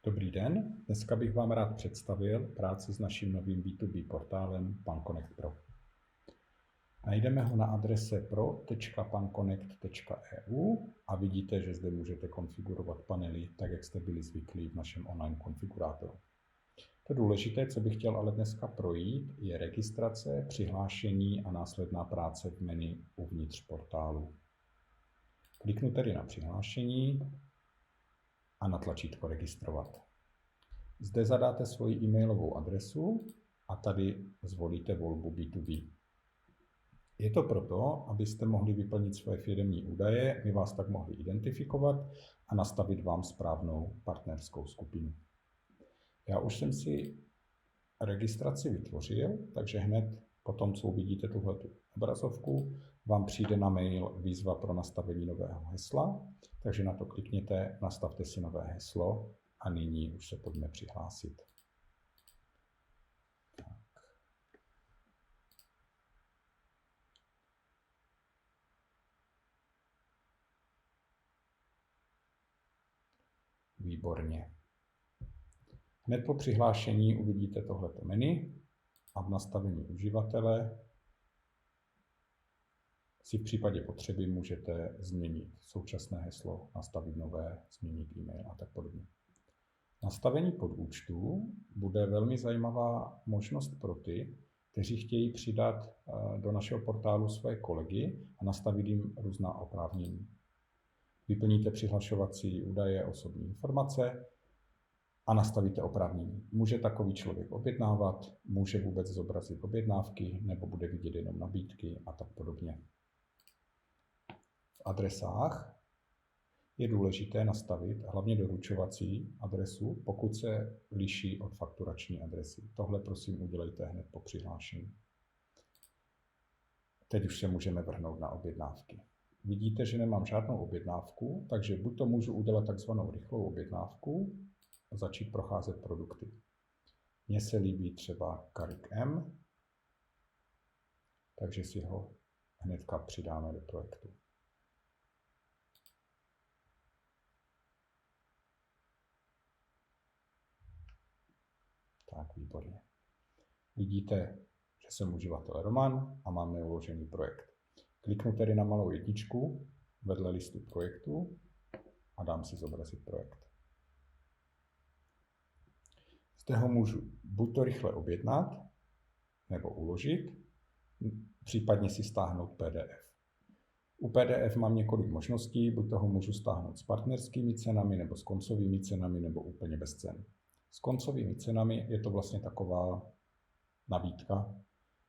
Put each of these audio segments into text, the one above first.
Dobrý den, dneska bych vám rád představil práci s naším novým B2B portálem PanConnect Pro. Najdeme ho na adrese pro.panconnect.eu a vidíte, že zde můžete konfigurovat panely tak, jak jste byli zvyklí v našem online konfigurátoru. To důležité, co bych chtěl ale dneska projít, je registrace, přihlášení a následná práce v menu uvnitř portálu. Kliknu tedy na přihlášení a na tlačítko registrovat. Zde zadáte svoji e-mailovou adresu a tady zvolíte volbu B2B. Je to proto, abyste mohli vyplnit svoje firemní údaje, my vás tak mohli identifikovat a nastavit vám správnou partnerskou skupinu. Já už jsem si registraci vytvořil, takže hned potom, co uvidíte tuhletu obrazovku, vám přijde na mail výzva pro nastavení nového hesla, takže na to klikněte, nastavte si nové heslo a nyní už se pojďme přihlásit. Tak. Výborně. Hned po přihlášení uvidíte tohleto menu a v nastavení uživatele si v případě potřeby můžete změnit současné heslo, nastavit nové, změnit e-mail a tak podobně. Nastavení podúčtů bude velmi zajímavá možnost pro ty, kteří chtějí přidat do našeho portálu své kolegy a nastavit jim různá oprávnění. Vyplníte přihlašovací údaje, osobní informace a nastavíte oprávnění. Může takový člověk objednávat, může vůbec zobrazit objednávky, nebo bude vidět jenom nabídky a tak podobně. V adresách je důležité nastavit hlavně doručovací adresu, pokud se liší od fakturační adresy. Tohle prosím udělejte hned po přihlášení. Teď už se můžeme vrhnout na objednávky. Vidíte, že nemám žádnou objednávku, takže buď to můžu udělat takzvanou rychlou objednávku a začít procházet produkty. Mně se líbí třeba Karik M, takže si ho hnedka přidáme do projektu. Tak, výborně. Vidíte, že jsem uživatel Roman a mám neuložený projekt. Kliknu tedy na malou jedničku vedle listu projektu a dám si zobrazit projekt. Zde ho můžu buď to rychle objednat, nebo uložit, případně si stáhnout PDF. U PDF mám několik možností, buď toho můžu stáhnout s partnerskými cenami, nebo s koncovými cenami, nebo úplně bez cen. S koncovými cenami je to vlastně taková nabídka.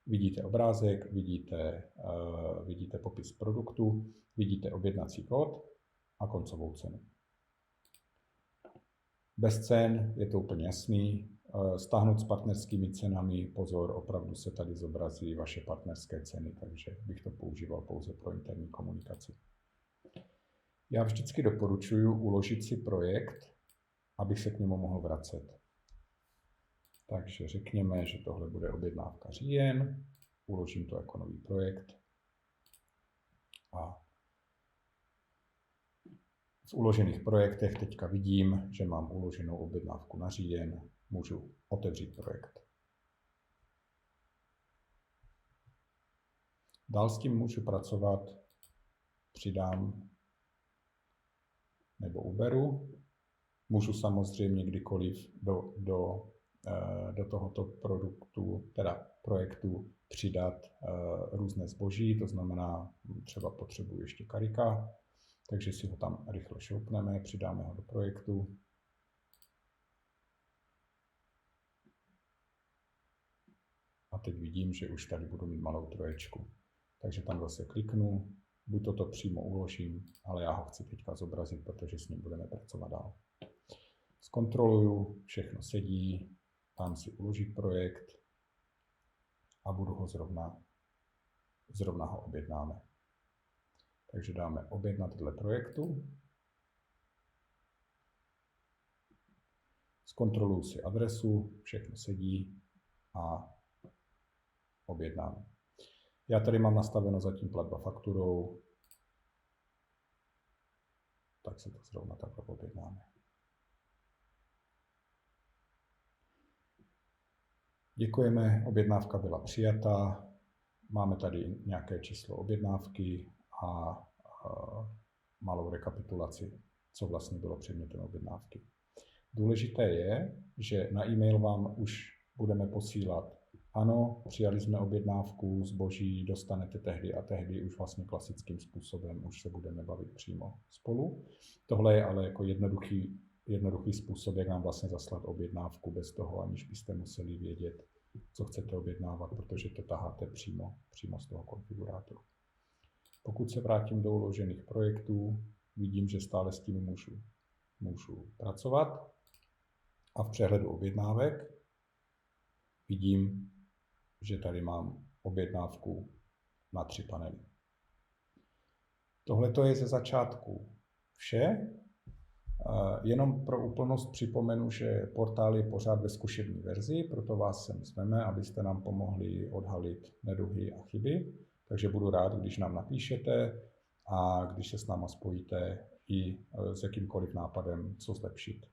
Vidíte obrázek, vidíte popis produktu, vidíte objednací kód a koncovou cenu. Bez cen je to úplně jasný. Stáhnout s partnerskými cenami, pozor, opravdu se tady zobrazí vaše partnerské ceny, takže bych to používal pouze pro interní komunikaci. Já vždycky doporučuji uložit si projekt, abych se k němu mohl vracet. Takže řekněme, že tohle bude objednávka říjen, uložím to jako nový projekt a v uložených projektech teďka vidím, že mám uloženou objednávku na říjen, můžu otevřít projekt. Dál s tím můžu pracovat, přidám nebo uberu. Můžu samozřejmě kdykoliv do tohoto projektu přidat různé zboží, to znamená, třeba potřebuji ještě karika, takže si ho tam rychle šoupneme, přidáme ho do projektu. A teď vidím, že už tady budu mít malou troječku. Takže tam zase kliknu, buď toto přímo uložím, ale já ho chci teďka zobrazit, protože s ním budeme pracovat dál. Zkontroluju, všechno sedí, dám si uložit projekt a budu ho zrovna ho objednáme. Takže dáme objednat dle projektu. Zkontroluji si adresu, všechno sedí a objednáme. Já tady mám nastaveno zatím platba fakturou, tak si to zrovna takhle objednáme. Děkujeme, objednávka byla přijata, máme tady nějaké číslo objednávky a malou rekapitulaci, co vlastně bylo předmětem objednávky. Důležité je, že na e-mail vám už budeme posílat: ano, přijali jsme objednávku, zboží dostanete tehdy a tehdy, už vlastně klasickým způsobem, už se budeme bavit přímo spolu. Tohle je ale jako jednoduchý způsob, jak nám vlastně zaslat objednávku bez toho, aniž byste museli vědět, co chcete objednávat, protože to taháte přímo z toho konfigurátoru. Pokud se vrátím do uložených projektů, vidím, že stále s tím můžu pracovat. A v přehledu objednávek vidím, že tady mám objednávku na 3 panely. Tohle to je ze začátku vše. Jenom pro úplnost připomenu, že portál je pořád ve zkušební verzi, proto vás sem zveme, abyste nám pomohli odhalit neduhy a chyby. Takže budu rád, když nám napíšete a když se s náma spojíte i s jakýmkoliv nápadem, co zlepšit.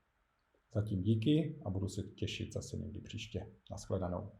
Zatím díky a budu se těšit zase někdy příště. Nashledanou.